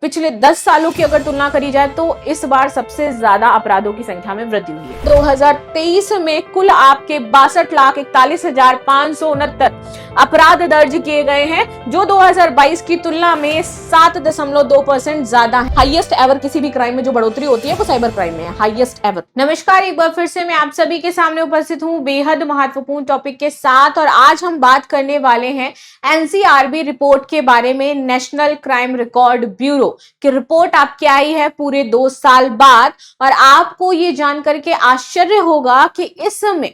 पिछले 10 सालों की अगर तुलना करी जाए तो इस बार सबसे ज्यादा अपराधों की संख्या में वृद्धि हुई है। 2023 में कुल आपके 62,41,569 अपराध दर्ज किए गए हैं, जो 2022 की तुलना में 7.2% ज्यादा है। हाईएस्ट एवर किसी भी क्राइम में जो बढ़ोतरी होती है वो साइबर क्राइम में है, हाईएस्ट एवर। नमस्कार, एक बार फिर से मैं आप सभी के सामने उपस्थित हूँ बेहद महत्वपूर्ण टॉपिक के साथ, और आज हम बात करने वाले हैं एनसीआरबी रिपोर्ट के बारे में। नेशनल क्राइम रिकॉर्ड ब्यूरो की रिपोर्ट आपके आई है पूरे 2 साल बाद, और आपको ये जानकर के आश्चर्य होगा कि इस समय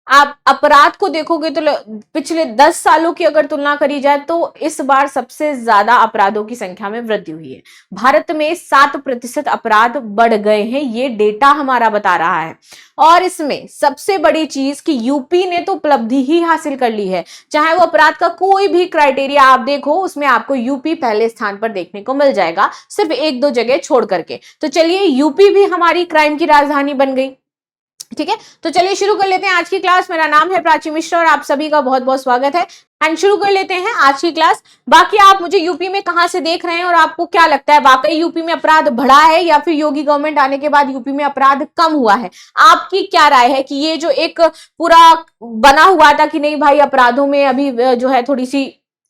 आप अपराध को देखोगे तो पिछले 10 सालों की अगर तुलना करी जाए तो इस बार सबसे ज्यादा अपराधों की संख्या में वृद्धि हुई है। भारत में 7% अपराध बढ़ गए हैं, ये डेटा हमारा बता रहा है। और इसमें सबसे बड़ी चीज कि यूपी ने तो उपलब्धि ही हासिल कर ली है। चाहे वो अपराध का कोई भी क्राइटेरिया आप देखो, उसमें आपको यूपी पहले स्थान पर देखने को मिल जाएगा, सिर्फ 1-2 जगह छोड़ करके। तो चलिए, यूपी भी हमारी क्राइम की राजधानी बन गई। ठीक है, तो चलिए शुरू कर लेते हैं आज की क्लास। मेरा नाम है प्राची मिश्रा और आप सभी का बहुत बहुत स्वागत है। एंड शुरू कर लेते हैं आज की क्लास। बाकी आप मुझे यूपी में कहां से देख रहे हैं और आपको क्या लगता है, वाकई यूपी में अपराध बढ़ा है या फिर योगी गवर्नमेंट आने के बाद यूपी में अपराध कम हुआ है? आपकी क्या राय है कि ये जो एक पूरा बना हुआ था कि नहीं भाई अपराधों में अभी जो है थोड़ी सी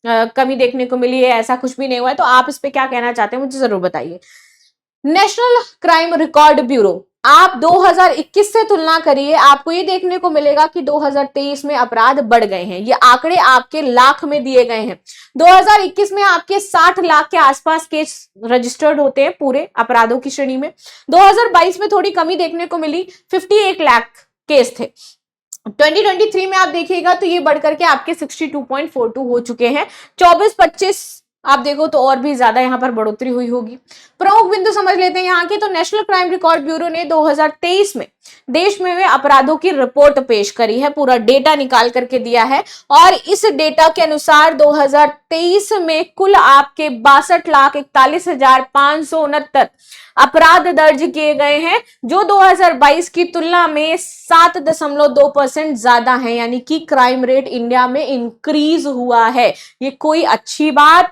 कमी देखने को मिली है, ऐसा कुछ भी नहीं हुआ है, तो आप इस पे क्या कहना चाहते हैं मुझे जरूर बताइए। नेशनल क्राइम रिकॉर्ड ब्यूरो, आप 2021 से तुलना करिए, आपको ये देखने को मिलेगा कि 2023 में अपराध बढ़ गए हैं। ये आंकड़े आपके लाख में दिए गए हैं। 2021 में आपके 60 लाख के आसपास केस रजिस्टर्ड होते हैं पूरे अपराधों की श्रेणी में। 2022 में थोड़ी कमी देखने को मिली, 51 लाख केस थे। 2023 में आप देखिएगा तो ये बढ़कर के आपके 62.42 हो चुके हैं। 24-25 आप देखो तो और भी ज्यादा यहाँ पर बढ़ोतरी हुई होगी। प्रमुख बिंदु समझ लेते हैं यहाँ के। तो नेशनल क्राइम रिकॉर्ड ब्यूरो ने 2023 में देश में हुए अपराधों की रिपोर्ट पेश करी है, पूरा डेटा निकाल करके दिया है। और इस डेटा के अनुसार 2023 में कुल आपके 62,41,569 अपराध दर्ज किए गए हैं, जो 2022 की तुलना में 7.2% ज्यादा है, यानी कि क्राइम रेट इंडिया में इंक्रीज हुआ है। ये कोई अच्छी बात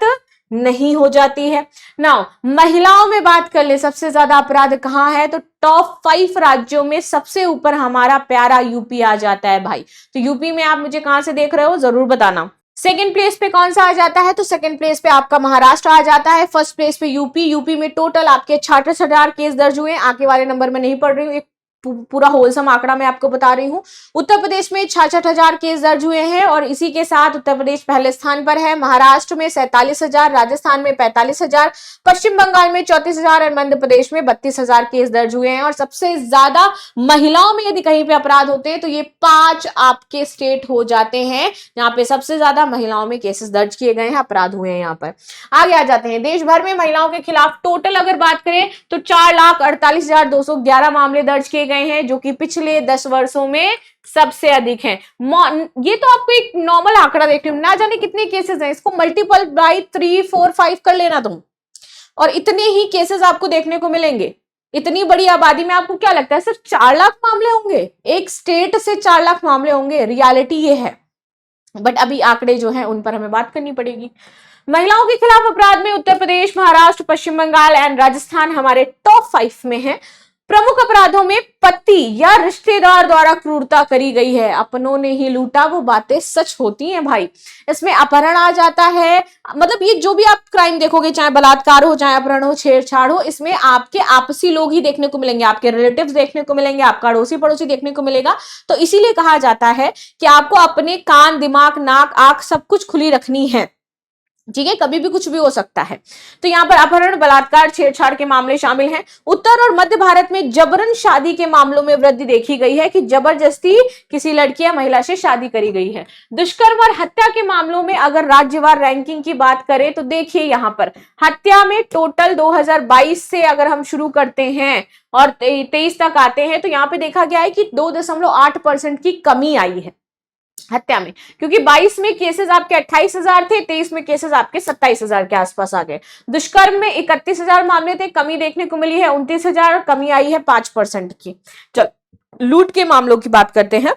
नहीं हो जाती है। नाउ महिलाओं में बात कर ले, सबसे ज्यादा अपराध कहां है, तो टॉप 5 राज्यों में सबसे ऊपर हमारा प्यारा यूपी आ जाता है भाई। तो यूपी में आप मुझे कहां से देख रहे हो जरूर बताना। सेकंड प्लेस पे कौन सा आ जाता है, तो सेकंड प्लेस पे आपका महाराष्ट्र आ जाता है। फर्स्ट प्लेस पे यूपी। यूपी में टोटल आपके 66,000 केस दर्ज हुए। आगे वाले नंबर में नहीं पढ़ रही हूँ, एक पूरा होलसम आंकड़ा मैं आपको बता रही हूँ। उत्तर प्रदेश में 66,000 केस दर्ज हुए हैं और इसी के साथ उत्तर प्रदेश पहले स्थान पर है। महाराष्ट्र में 47,000, राजस्थान में 45,000, पश्चिम बंगाल में 34,000 और मध्य प्रदेश में 32,000 केस दर्ज हुए हैं। और सबसे ज्यादा महिलाओं में यदि कहीं पे अपराध होते हैं तो ये 5 आपके स्टेट हो जाते हैं जहां पे सबसे ज्यादा महिलाओं में केसेस दर्ज किए गए हैं, अपराध हुए हैं। यहाँ पर आगे आ जाते हैं। देश भर में महिलाओं के खिलाफ टोटल अगर बात करें तो 4,48,211 मामले दर्ज किए गए हैं, जो कि पिछले 10 वर्षों में सबसे अधिक हैं। ये तो आपको एक नॉर्मल आंकड़ा देखने में, ना जाने कितने केसेस हैं, इसको मल्टीपल बाई 3, 4, 5 कर लेना तुम, और इतने ही केसेस आपको देखने को मिलेंगे। इतनी बड़ी आबादी में आपको क्या लगता है सिर्फ 4 लाख मामले होंगे? एक स्टेट से 4 लाख मामले होंगे, रियलिटी ये है। बट अभी आंकड़े जो हैं उन पर हमें बात करनी पड़ेगी। महिलाओं के खिलाफ अपराध में उत्तर प्रदेश, महाराष्ट्र, पश्चिम बंगाल एंड राजस्थान हमारे टॉप 5 में हैं। प्रमुख अपराधों में पति या रिश्तेदार द्वारा क्रूरता करी गई है, अपनों ने ही लूटा, वो बातें सच होती हैं भाई। इसमें अपहरण आ जाता है, मतलब ये जो भी आप क्राइम देखोगे, चाहे बलात्कार हो, चाहे अपहरण हो, छेड़छाड़ हो, इसमें आपके आपसी लोग ही देखने को मिलेंगे, आपके रिलेटिव्स देखने को मिलेंगे, आपका अड़ोसी पड़ोसी देखने को मिलेगा। तो इसीलिए कहा जाता है कि आपको अपने कान, दिमाग, नाक, आंख सब कुछ खुली रखनी है। ठीक है, कभी भी कुछ भी हो सकता है। तो यहाँ पर अपहरण, बलात्कार, छेड़छाड़ के मामले शामिल हैं। उत्तर और मध्य भारत में जबरन शादी के मामलों में वृद्धि देखी गई है कि जबरदस्ती किसी लड़की या महिला से शादी करी गई है। दुष्कर्म और हत्या के मामलों में अगर राज्यवार रैंकिंग की बात करें तो देखिए यहाँ पर हत्या में टोटल 2022 से अगर हम शुरू करते हैं और 23 तक आते हैं तो यहाँ पे देखा गया है कि 2.8% की कमी आई है हत्या में, क्योंकि 22 में केसेस आपके 28,000 थे, 23 में केसेस आपके 27,000 के आसपास आ गए। दुष्कर्म में 31,000 मामले थे, कमी देखने को मिली है 29,000, कमी आई है 5% की। चलो लूट के मामलों की बात करते हैं।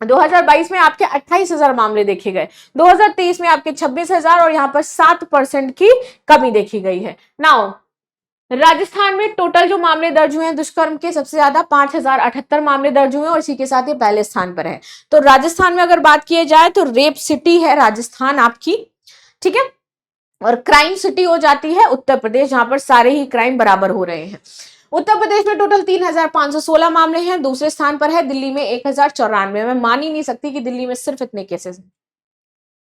2022 में आपके 28,000 मामले देखे गए, 2023 में आपके 26,000 और यहाँ पर 7% की कमी देखी गई है। नाउ राजस्थान में टोटल जो मामले दर्ज हुए हैं दुष्कर्म के, सबसे ज्यादा 5,078 मामले दर्ज हुए हैं और इसी के साथ ये पहले स्थान पर है। तो राजस्थान में अगर बात की जाए तो रेप सिटी है राजस्थान आपकी, ठीक है, और क्राइम सिटी हो जाती है उत्तर प्रदेश, जहां पर सारे ही क्राइम बराबर हो रहे हैं। उत्तर प्रदेश में टोटल 3,516 मामले हैं, दूसरे स्थान पर है दिल्ली में 1,094। मैं मान ही नहीं सकती कि दिल्ली में सिर्फ इतने केसेस हैं,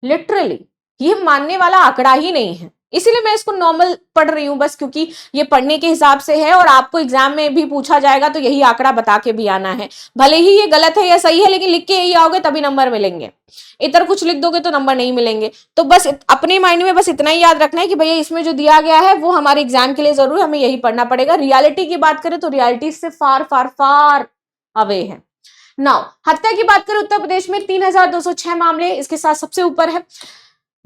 लिटरली ये मानने वाला आंकड़ा ही नहीं है। इसीलिए मैं इसको नॉर्मल पढ़ रही हूं बस, क्योंकि ये पढ़ने के हिसाब से है और आपको एग्जाम में भी पूछा जाएगा तो यही आंकड़ा बता के भी आना है। भले ही ये गलत है या सही है, लेकिन लिख के यही आओगे तभी नंबर मिलेंगे, इधर कुछ लिख दोगे तो नंबर नहीं मिलेंगे। तो बस अपने माइंड में बस इतना ही याद रखना है कि भैया इसमें जो दिया गया है वो हमारे एग्जाम के लिए जरूर हमें यही पढ़ना पड़ेगा। रियलिटी की बात करें तो रियलिटी से फार फार फार अवे है। नाउ हत्या की बात करें उत्तर प्रदेश में 3,206 मामले इसके साथ सबसे ऊपर है।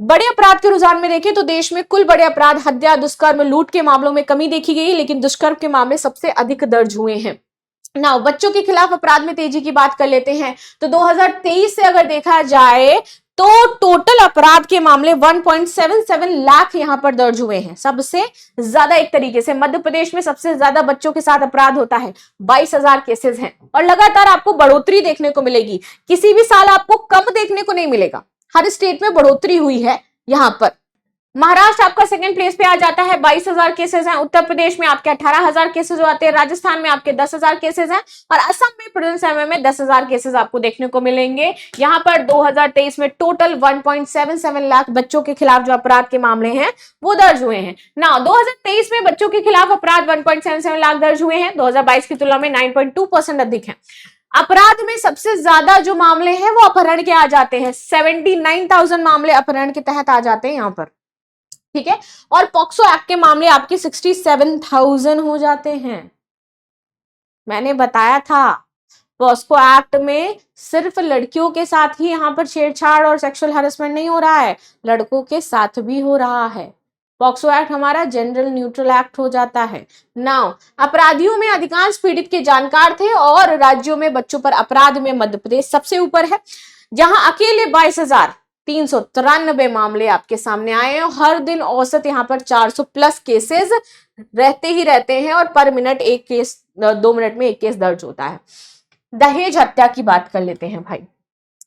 बड़े अपराध के रुझान में देखें तो देश में कुल बड़े अपराध हत्या, दुष्कर्म, लूट के मामलों में कमी देखी गई, लेकिन दुष्कर्म के मामले सबसे अधिक दर्ज हुए हैं। नाउ बच्चों के खिलाफ अपराध में तेजी की बात कर लेते हैं तो 2023 से अगर देखा जाए तो टोटल अपराध के मामले 1.77 लाख यहां पर दर्ज हुए हैं। सबसे ज्यादा एक तरीके से मध्य प्रदेश में सबसे ज्यादा बच्चों के साथ अपराध होता है, 22,000 केसेस हैं और लगातार आपको बढ़ोतरी देखने को मिलेगी। किसी भी साल आपको कम देखने को नहीं मिलेगा, हर स्टेट में बढ़ोतरी हुई है। यहां पर महाराष्ट्र आपका सेकंड प्लेस पे आ जाता है, 22,000 केसेस हैं। उत्तर प्रदेश में आपके 18,000 केसेस आते हैं, राजस्थान में आपके 10,000 केसेस हैं और असम में प्रेजेंट समय में 10,000 केसेस आपको देखने को मिलेंगे। यहाँ पर 2023 में टोटल 1.77 लाख बच्चों के खिलाफ जो अपराध के मामले हैं वो दर्ज हुए हैं। ना 2023 में बच्चों के खिलाफ अपराध 1.77 लाख दर्ज हुए हैं, 2022 की तुलना में 9.2% अधिक है। अपराध में सबसे ज्यादा जो मामले हैं वो अपहरण के आ जाते हैं, 79,000 मामले अपहरण के तहत आ जाते हैं यहाँ पर, ठीक है। और पॉक्सो एक्ट के मामले आपके 67,000 हो जाते हैं। मैंने बताया था पॉक्सो एक्ट में सिर्फ लड़कियों के साथ ही यहां पर छेड़छाड़ और सेक्सुअल हैरेसमेंट नहीं हो रहा है, लड़कों के साथ भी हो रहा है। पॉक्सो एक्ट हमारा जनरल न्यूट्रल एक्ट हो जाता है। नाउ अपराधियों में अधिकांश पीड़ित के जानकार थे और राज्यों में बच्चों पर अपराध में मध्य प्रदेश सबसे ऊपर है, जहां अकेले 22,393 मामले आपके सामने आए हैं। हर दिन औसत यहाँ पर 400 प्लस केसेस रहते ही रहते हैं और पर मिनट एक केस, 2 मिनट में एक केस दर्ज होता है। दहेज हत्या की बात कर लेते हैं भाई,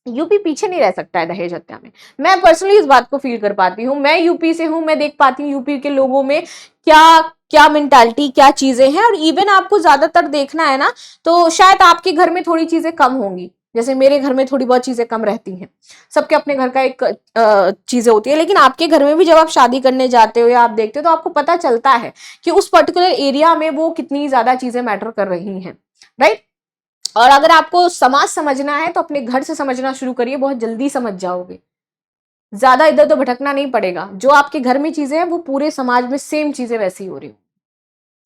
यूपी पीछे नहीं रह सकता है दहेज हत्या में। मैं पर्सनली इस बात को फील कर पाती हूँ, मैं यूपी से हूं, मैं देख पाती हूँ यूपी के लोगों में क्या क्या मेंटालिटी, क्या चीजें हैं। और इवन आपको ज्यादातर देखना है ना तो शायद आपके घर में थोड़ी चीजें कम होंगी, जैसे मेरे घर में थोड़ी बहुत चीजें कम रहती हैं, सबके अपने घर का एक चीजें होती है, लेकिन आपके घर में भी जब आप शादी करने जाते हो या आप देखते हो तो आपको पता चलता है कि उस पर्टिकुलर एरिया में वो कितनी ज्यादा चीजें मैटर कर रही हैं, राइट। और अगर आपको समाज समझना है तो अपने घर से समझना शुरू करिए, बहुत जल्दी समझ जाओगे, ज्यादा इधर उधर भटकना नहीं पड़ेगा। जो आपके घर में चीजें हैं वो पूरे समाज में सेम चीजें वैसी हो रही हो,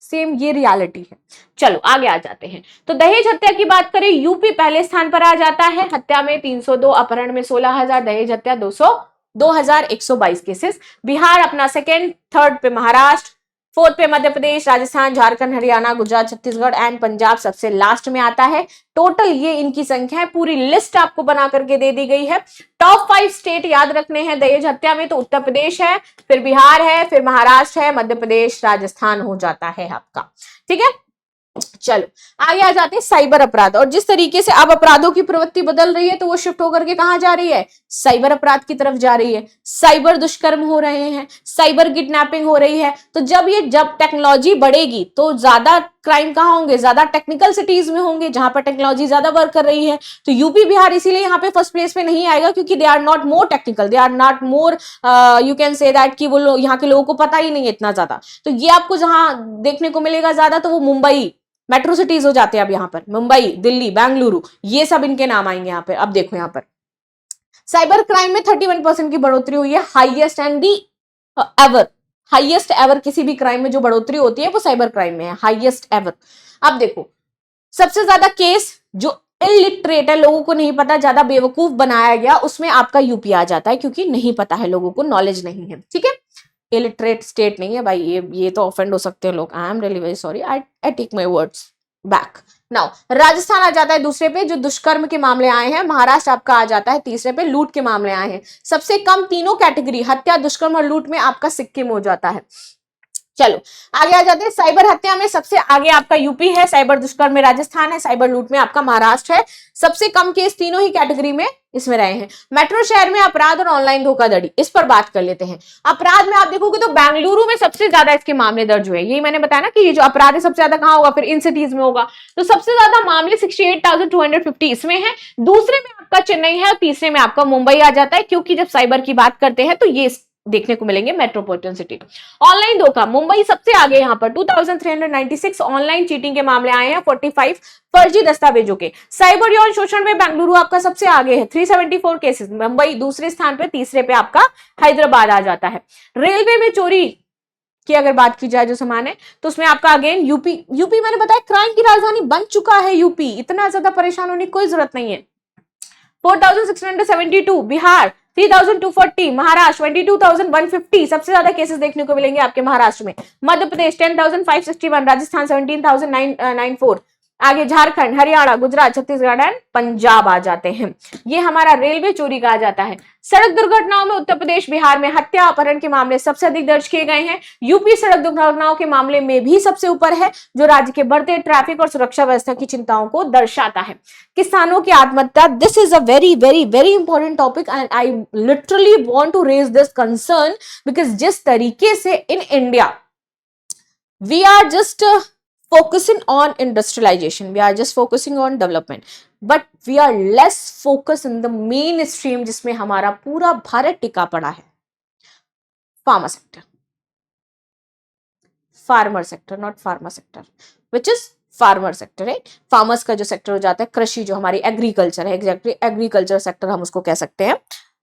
सेम, ये रियलिटी है। चलो आगे आ जाते हैं। तो दहेज हत्या की बात करें, यूपी पहले स्थान पर आ जाता है, हत्या में 302, अपहरण में 16,000, दहेज हत्या 2,122 केसेस। बिहार अपना सेकेंड, थर्ड पे महाराष्ट्र, फोर्थ पे मध्य प्रदेश, राजस्थान, झारखंड, हरियाणा, गुजरात, छत्तीसगढ़ एंड पंजाब सबसे लास्ट में आता है। टोटल ये इनकी संख्या है, पूरी लिस्ट आपको बना करके दे दी गई है। टॉप 5 स्टेट याद रखने हैं दहेज हत्या में, तो उत्तर प्रदेश है, फिर बिहार है, फिर महाराष्ट्र है, मध्य प्रदेश, राजस्थान हो जाता है आपका, ठीक है। चलो आगे आ जाते हैं साइबर अपराध। और जिस तरीके से अब अपराधों की प्रवृत्ति बदल रही है तो वो शिफ्ट होकर के कहां जा रही है, साइबर अपराध की तरफ जा रही है। साइबर दुष्कर्म हो रहे हैं, साइबर किडनैपिंग हो रही है। तो जब टेक्नोलॉजी बढ़ेगी तो ज्यादा क्राइम कहां होंगे, ज्यादा टेक्निकल सिटीज में होंगे जहां पर टेक्नोलॉजी ज्यादा वर्क कर रही है। तो यूपी बिहार इसीलिए यहाँ पे फर्स्ट प्लेस पे नहीं आएगा, क्योंकि they are not more technical, they are not more, you can say that कि वो यहाँ के लोगों को पता ही नहीं है इतना ज्यादा। तो ये आपको जहां देखने को मिलेगा ज्यादा तो वो मुंबई, मेट्रो सिटीज हो जाते हैं अब यहाँ पर, मुंबई, दिल्ली, बेंगलुरु, ये सब इनके नाम आएंगे यहाँ पे। अब देखो यहाँ पर साइबर क्राइम में 31% की बढ़ोतरी हुई है, highest and the ever, highest ever किसी भी क्राइम में जो बढ़ोतरी होती है वो साइबर क्राइम में है, हाईएस्ट एवर। अब देखो सबसे ज्यादा केस जो इलिटरेट है, लोगों को नहीं पता, ज्यादा बेवकूफ बनाया गया, उसमें आपका यूपी आ जाता है, क्योंकि नहीं पता है लोगों को, नॉलेज नहीं है, ठीक है। इलिटरेट स्टेट नहीं है भाई, ये तो ऑफेंड हो सकते हैं लोग, I am really very sorry, I take my words, back. Now Rajasthan आ जाता है दूसरे पे, जो दुष्कर्म के मामले आए हैं। महाराष्ट्र आपका आ जाता है तीसरे पे, लूट के मामले आए हैं। सबसे कम तीनों कैटेगरी, हत्या, दुष्कर्म और लूट में आपका सिक्किम हो जाता है। चलो आगे आ जाते हैं। साइबर हत्या में सबसे आगे आपका यूपी है, साइबर दुष्कर्म में राजस्थान है, साइबर लूट में आपका महाराष्ट्र है। सबसे कम केस तीनों ही कैटेगरी में इसमें रहे हैं। मेट्रो शहर में अपराध और ऑनलाइन धोखाधड़ी, इस पर बात कर लेते हैं। अपराध में आप देखोगे तो बेंगलुरु में सबसे ज्यादा इसके मामले दर्ज हुए। यही मैंने बताया ना कि ये जो अपराध है सबसे ज्यादा कहां होगा, फिर इन सिटीज में होगा। तो सबसे ज्यादा मामले 68,250 इसमें है। दूसरे में आपका चेन्नई है और तीसरे में आपका मुंबई आ जाता है, क्योंकि जब साइबर की बात करते हैं तो ये देखने को मिलेंगे मेट्रोपॉलिटन सिटी। ऑनलाइन धोखा, मुंबई सबसे आगे यहां पर 2396 ऑनलाइन चीटिंग के मामले आए हैं, 45 फर्जी दस्तावेजों के। साइबर यौन शोषण में बेंगलुरु आपका सबसे आगे है, 374 केसेस। मुंबई दूसरे स्थान पे, तीसरे पे आपका हैदराबाद आ जाता है। रेलवे में चोरी की अगर बात की जाए जो सामान है, तो उसमें आपका अगेन यूपी मैंने बताया क्राइम की राजधानी बन चुका है यूपी, इतना ज्यादा परेशान होने की कोई जरूरत नहीं है। 4672 बिहार, 3240 महाराष्ट्र, 22,150 सबसे ज्यादा केसेस देखने को मिलेंगे आपके महाराष्ट्र में। मध्य प्रदेश 10,561, राजस्थान 17,994, आगे झारखंड, हरियाणा, गुजरात, छत्तीसगढ़ एंड पंजाब आ जाते हैं। ये हमारा रेलवे चोरी का आ जाता है। सड़क दुर्घटनाओं में उत्तर प्रदेश, बिहार में हत्या, अपहरण के मामले सबसे अधिक दर्ज किए गए हैं। यूपी सड़क दुर्घटनाओं के मामले में भी सबसे ऊपर है, जो राज्य के बढ़ते ट्रैफिक और सुरक्षा व्यवस्था की चिंताओं को दर्शाता है। किसानों की आत्महत्या, this is a very very very important topic and I literally want to raise this concern, because जिस तरीके से in India we are just focusing on industrialization, we are just focusing on development, but we are less focused in the mainstream जिसमें हमारा पूरा भारत टिका पड़ा है। Pharma sector, farmer sector, not pharma sector, which is farmer sector है। Farmers का जो sector हो जाता है, कृषि जो हमारी एग्रीकल्चर है, एग्जैक्टली एग्रीकल्चर सेक्टर हम उसको कह सकते हैं,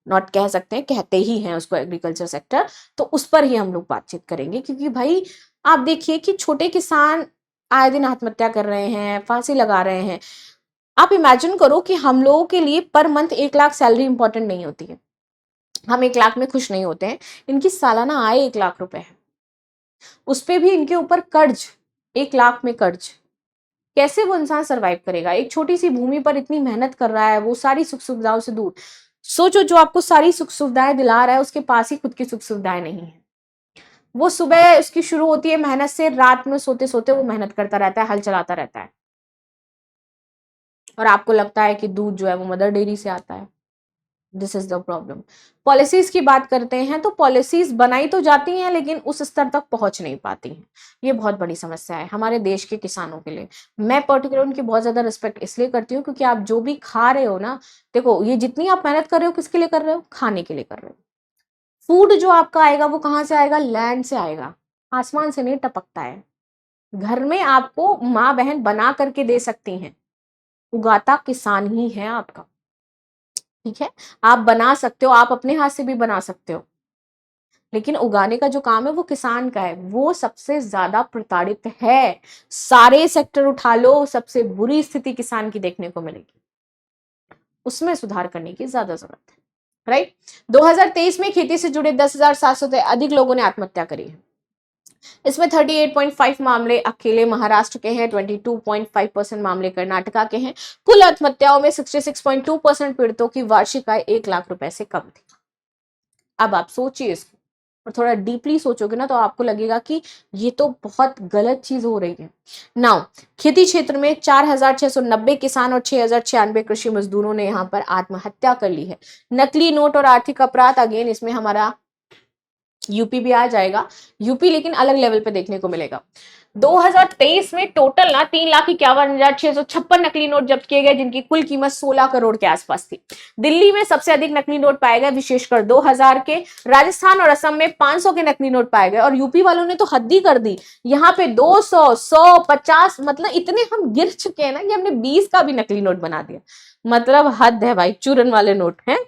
नॉट कह सकते हैं, कहते ही हैं उसको एग्रीकल्चर सेक्टर। तो उस पर ही हम लोग बातचीत करेंगे, क्योंकि भाई आप देखिए कि छोटे किसान आए दिन आत्महत्या कर रहे हैं, फांसी लगा रहे हैं। आप इमेजिन करो कि हम लोगों के लिए per month 1 lakh salary important नहीं होती है, हम 1 लाख में खुश नहीं होते हैं। इनकी सालाना आय 1 लाख रुपए है, उस पे भी इनके ऊपर कर्ज, 1 लाख में कर्ज। कैसे वो इंसान सरवाइव करेगा? एक छोटी सी भूमि पर इतनी मेहनत कर रहा है, वो सारी सुख सुविधाओं से दूर। सोचो, जो आपको सारी सुख सुविधाएं दिला रहा है उसके पास ही खुद की सुख सुविधाएं नहीं है। वो सुबह उसकी शुरू होती है मेहनत से, रात में सोते सोते वो मेहनत करता रहता है, हल चलाता रहता है, और आपको लगता है कि दूध जो है वो मदर डेयरी से आता है। This is the problem. Policies की बात करते हैं तो पॉलिसीज बनाई तो जाती हैं, लेकिन उस स्तर तक पहुंच नहीं पाती हैं। ये बहुत बड़ी समस्या है हमारे देश के किसानों के लिए। मैं पर्टिकुलर उनकी बहुत ज्यादा रिस्पेक्ट इसलिए करती हूँ क्योंकि आप जो भी खा रहे हो ना, देखो ये जितनी आप मेहनत कर रहे हो किसके लिए कर रहे हो? खाने के लिए कर रहे हो। फूड जो आपका आएगा वो कहाँ से आएगा? लैंड से आएगा, आसमान से नहीं टपकता है। घर में आपको माँ बहन बना करके दे सकती हैं, उगाता किसान ही है आपका। ठीक है, आप बना सकते हो, आप अपने हाथ से भी बना सकते हो, लेकिन उगाने का जो काम है वो किसान का है। वो सबसे ज्यादा प्रताड़ित है। सारे सेक्टर उठा लो, सबसे बुरी स्थिति किसान की देखने को मिलेगी। उसमें सुधार करने की ज्यादा जरूरत है, राइट। 2023 में खेती से जुड़े 10,700 से अधिक लोगों ने आत्महत्या करी है। इसमें 38.5 मामले अकेले महाराष्ट्र के हैं, 22.5% मामले कर्नाटका के हैं। कुल आत्महत्याओं में 66.2% पीड़ितों की वार्षिक आय 1 लाख रुपए से कम थी। अब आप सोचिए इसको, और थोड़ा डीपली सोचोगे ना तो आपको लगेगा कि ये तो बहुत गलत चीज हो रही है। नाउ खेती क्षेत्र में 4,690 किसान और 6,096 कृषि मजदूरों ने यहाँ पर आत्महत्या कर ली है। नकली नोट और आर्थिक अपराध, अगेन इसमें हमारा यूपी भी आ जाएगा, यूपी लेकिन अलग लेवल पे देखने को मिलेगा। 2023 में टोटल ना 3,51,656 नकली नोट जब्त किए गए, जिनकी कुल कीमत 16 करोड़ के आसपास थी। दिल्ली में सबसे अधिक नकली नोट पाए गए, विशेषकर 2000 के। राजस्थान और असम में 500 के नकली नोट पाए गए, और यूपी वालों ने तो हद ही कर दी। यहाँ पे 200, 100, 50, मतलब इतने हम गिर चुके हैं ना कि हमने 20 का भी नकली नोट बना दिया। मतलब हद है भाई, चूरन वाले नोट हैं।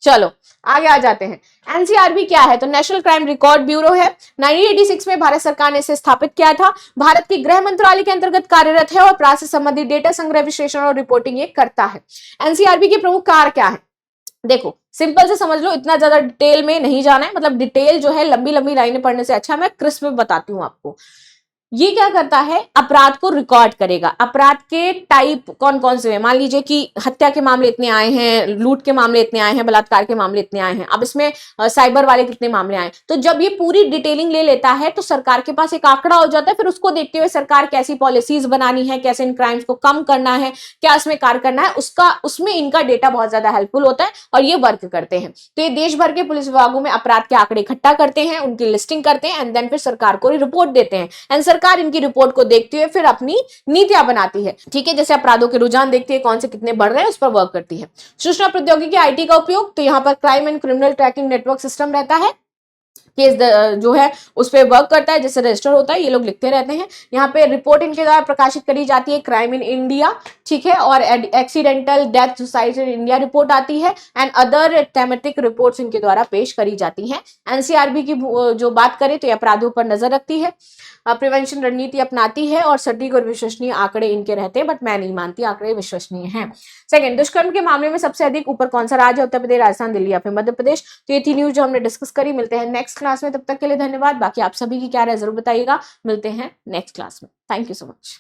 चलो आगे आ जाते हैं। एनसीआरबी क्या है? तो नेशनल क्राइम रिकॉर्ड ब्यूरो है। 1986 में भारत सरकार ने इसे स्थापित किया था। भारत की गृह मंत्रालय के अंतर्गत कार्यरत है और अपराध से संबंधित डेटा संग्रह, विश्लेषण और रिपोर्टिंग ये करता है। एनसीआरबी के प्रमुख कार्य क्या है? देखो सिंपल से समझ लो, इतना ज्यादा डिटेल में नहीं जाना है, मतलब डिटेल जो है लंबी लंबी लाइनें पढ़ने से अच्छा मैं क्रिस्प में बताती हूँ आपको। ये क्या करता है, अपराध को रिकॉर्ड करेगा, अपराध के टाइप कौन कौन से हैं, मान लीजिए कि हत्या के मामले इतने आए हैं, लूट के मामले इतने आए हैं, बलात्कार के मामले इतने आए हैं, अब इसमें साइबर वाले कितने मामले आए। तो जब ये पूरी डिटेलिंग ले लेता है तो सरकार के पास एक आंकड़ा हो जाता है, फिर उसको देखते हुए सरकार कैसी पॉलिसीज बनानी है, कैसे इन क्राइम्स को कम करना है, क्या इसमें कार्य करना है, उसमें इनका डेटा बहुत ज्यादा हेल्पफुल होता है और ये वर्क करते हैं। तो ये देश भर के पुलिस विभागों में अपराध के आंकड़े इकट्ठा करते हैं, उनकी लिस्टिंग करते हैं एंड देन फिर सरकार को रिपोर्ट देते हैं एंड सरकार इनकी रिपोर्ट को देखते हुए फिर अपनी नीतियां बनाती है। ठीक है, जैसे अपराधों के रुझान देखती है, कौन से कितने बढ़ रहे हैं, उस पर वर्क करती है। सूचना प्रौद्योगिकी आईटी का उपयोग, तो यहाँ पर crime and criminal tracking network system रहता है, केस जो है उस पर वर्क करता है, जैसे रजिस्टर होता है, ये लोग लिखते रहते हैं। यहाँ पे रिपोर्ट इनके द्वारा प्रकाशित करी जाती है, क्राइम इन इंडिया, ठीक है, और accidental death suicide in India report आती है एंड अदर थेमेटिक रिपोर्ट्स इनके द्वारा पेश करी जाती हैं। एनसीआरबी की जो बात करें तो ये अपराधों पर नजर रखती है, प्रिवेंशन रणनीति अपनाती है और सटीक और विश्वसनीय आंकड़े इनके रहते हैं, बट मैं नहीं मानती आंकड़े विश्वसनीय हैं। सेकंड, दुष्कर्म के मामले में सबसे अधिक ऊपर कौन सा राज्य है, उत्तर प्रदेश, राजस्थान, दिल्ली या फिर मध्य प्रदेश। तो ये थी न्यूज जो हमने डिस्कस करी। मिलते हैं नेक्स्ट क्लास में, तब तक के लिए धन्यवाद। बाकी आप सभी की क्या राय जरूर बताइएगा। मिलते हैं नेक्स्ट क्लास में। Thank you so much.